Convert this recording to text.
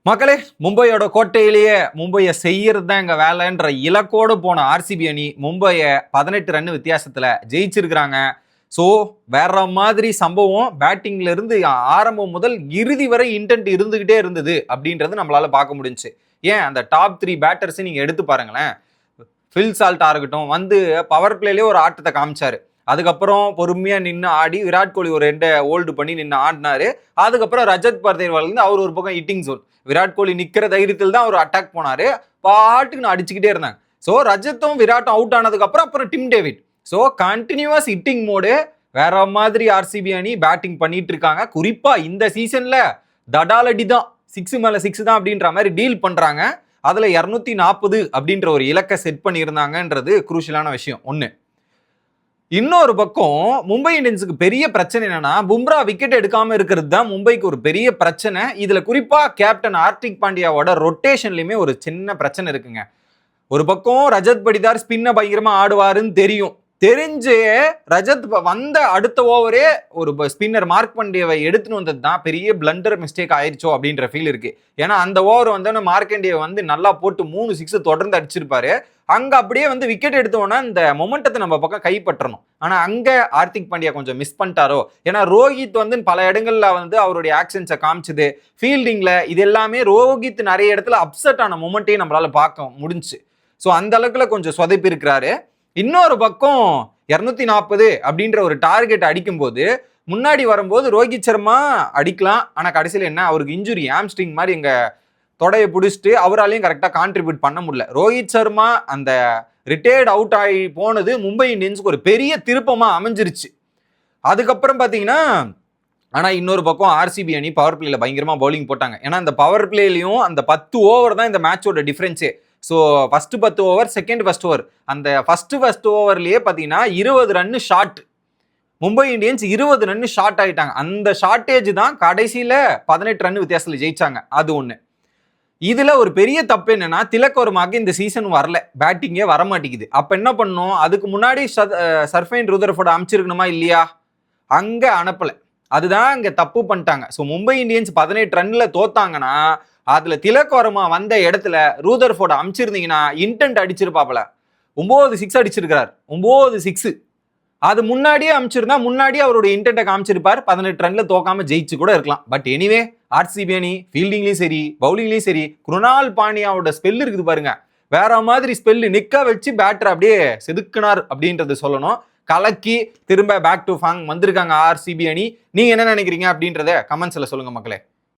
மக்களே, மும்பையோட கோட்டையிலேயே மும்பையை செய்யறது தான் எங்க வேலைன்ற இலக்கோடு போன ஆர்சிபி அணி மும்பையை 18 ரன் வித்தியாசத்துல ஜெயிச்சிருக்கிறாங்க. ஸோ வேற மாதிரி சம்பவம். பேட்டிங்ல இருந்து ஆரம்பம் முதல் இறுதி வரை இன்டென்ட் இருந்துகிட்டே இருந்தது அப்படின்றது நம்மளால பார்க்க முடிஞ்சுச்சு. ஏன் அந்த டாப் 3 பேட்டர்ஸ் நீங்க எடுத்து பாருங்களேன். ஃபில் சால்ட்டா இருக்கட்டும், வந்து பவர் பிளேலேயே ஒரு ஆட்டத்தை காமிச்சாரு. அதுக்கப்புறம் பொறுமையா நின்று ஆடி விராட் கோலி ஒரு 2 ஹோல்டு பண்ணி நின்று ஆடினாரு. அதுக்கப்புறம் ரஜத் பர்தேவால் இருந்து அவர் ஒரு பக்கம் ஹிட்டிங் ஜோன். விராட் கோலி நிக்கிற தைரியத்தில் தான் அவர் அட்டாக் போனாரு. பாட்டுக்கு நான் அடிச்சுக்கிட்டே இருந்தாங்க. ஸோ ரஜத்தும் விராட்டும் அவுட் ஆனதுக்கு அப்புறம் Tim David. So continuous hitting mode. வேற மாதிரி ஆர்சிபி அணி பேட்டிங் பண்ணிட்டு இருக்காங்க. குறிப்பா இந்த சீசன்ல தடாலடி தான், 6 மேல 6 தான் அப்படின்ற மாதிரி டீல் பண்றாங்க. அதுல 240 அப்படின்ற ஒரு இலக்கை செட் பண்ணியிருந்தாங்கன்றது குரூஷியலான விஷயம் ஒண்ணு. இன்னொரு பக்கம் மும்பை இந்தியன்ஸுக்கு பெரிய பிரச்சனை என்னன்னா, பும்ரா விக்கெட் எடுக்காம இருக்கிறது தான் மும்பைக்கு ஒரு பெரிய பிரச்சனை. இதுல குறிப்பா கேப்டன் ஹார்திக் பாண்டியாவோட ரொட்டேஷன்லயுமே ஒரு சின்ன பிரச்சனை இருக்குங்க. ஒரு பக்கம் ரஜத் படிதார் ஸ்பின்ன பயங்கரமா ஆடுவாருன்னு தெரிஞ்சு ரஜத் வந்த அடுத்த ஓவரே ஒரு ஸ்பின்னர் மார்க் பாண்டியாவை எடுத்துன்னு வந்தது தான் பெரிய பிளண்டர் மிஸ்டேக் ஆயிடுச்சோ அப்படின்ற ஃபீல் இருக்கு. ஏன்னா அந்த ஓவர் வந்து மார்க்கண்டியை வந்து நல்லா போட்டு 3 6 தொடர்ந்து அடிச்சிருப்பாரு. அங்க அப்படியே வந்து விக்கெட் எடுத்தோன்னா இந்த மொமெண்டத்தை நம்ம பக்கம் கைப்பற்றணும். ஆனா அங்க ஹார்திக் பாண்டியா கொஞ்சம் மிஸ் பண்ணிட்டாரோ. ஏன்னா ரோஹித் வந்து பல இடங்கள்ல வந்து அவருடைய ஆக்ஷன்ஸை காமிச்சது, ஃபீல்டிங்ல இது எல்லாமே ரோஹித் நிறைய இடத்துல அப்செட் ஆன மொமெண்ட்டையும் நம்மளால பார்க்க முடிஞ்சு. ஸோ அந்த அளவுக்குல கொஞ்சம் சொதப்பி இருக்கிறாரு. இன்னொரு பக்கம் 240 அப்படின்ற ஒரு டார்கெட் அடிக்கும்போது முன்னாடி வரும்போது ரோஹித் சர்மா அடிக்கலாம். ஆனா கடைசியில் என்ன, அவருக்கு இன்ஜுரி, ஹாம்ஸ்ட்ரிங் மாதிரி எங்க தொடையை பிடிச்சிட்டு அவராலையும் கரெக்டாக கான்ட்ரிபியூட் பண்ண முடியல. ரோஹித் சர்மா அந்த ரிட்டையர்ட் அவுட் ஆகி போனது மும்பை இந்தியன்ஸுக்கு ஒரு பெரிய திருப்பமா அமைஞ்சிருச்சு. அதுக்கப்புறம் பார்த்தீங்கன்னா, ஆனால் இன்னொரு பக்கம் ஆர்சிபி அணி பவர் பிளேல பயங்கரமா பவுலிங் போட்டாங்க. ஏன்னா அந்த பவர் பிளேலையும் அந்த 10 ஓவர் தான் இந்த மேட்சோட டிஃபரன்ஸே. So first 10 over, second first over, அந்த ஃபர்ஸ்ட் ஓவர்லயே பார்த்தீங்கன்னா 20 run short. Mumbai Indians 20 run short ஆயிட்டாங்க. அந்த ஷார்ட்டேஜ் தான் கடைசியில 18 ரன் வித்தியாசத்தில் ஜெயிச்சாங்க. அது ஒன்று. இதுல ஒரு பெரிய தப்பு என்னன்னா, திலக் வர்மாக்கு இந்த சீசன் வரல, பேட்டிங்கே வரமாட்டேங்குது. அப்ப என்ன பண்ணும், அதுக்கு முன்னாடி சர்ஃபைன் ருதர்ஃபோர்ட் அமைச்சிருக்கணுமா இல்லையா? அங்க அனுப்பல. அதுதான் இங்க தப்பு பண்ணிட்டாங்க. ஸோ மும்பை இந்தியன்ஸ் 18 ரன்ல தோத்தாங்கன்னா அதுல திலக் வர்மா வந்த இடத்துல ரூதர்ஃபோர்ட் அமைச்சிருந்தீங்கன்னா இன்டென்ட் அடிச்சிருப்பாப்ல. 9 6 அடிச்சிருக்கிறார். 9 6. அது முன்னாடியே அமைச்சிருந்தா முன்னாடியே அவருடைய இன்டென்ட்டை காமிச்சிருப்பார். 18 ரன்ல தோக்காம ஜெயிச்சு கூட இருக்கலாம். பட் எனிவே ஆர்சிபி அணி ஃபீல்டிங்லயும் சரி பவுலிங்லயும் சரி, குருணால் பாண்டியாவோட ஸ்பெல் இருக்குது பாருங்க, வேற மாதிரி ஸ்பெல்லு. நிக்க வச்சு பேட்டர் அப்படியே செதுக்குனார் அப்படின்றது சொல்லணும். கலக்கி திரும்ப பேக் டு ஃபாங் வந்திருக்காங்க ஆர்சிபி அணி. நீங்க என்ன நினைக்கிறீங்க அப்படின்றத கமெண்ட்ஸ்ல சொல்லுங்க மக்களே.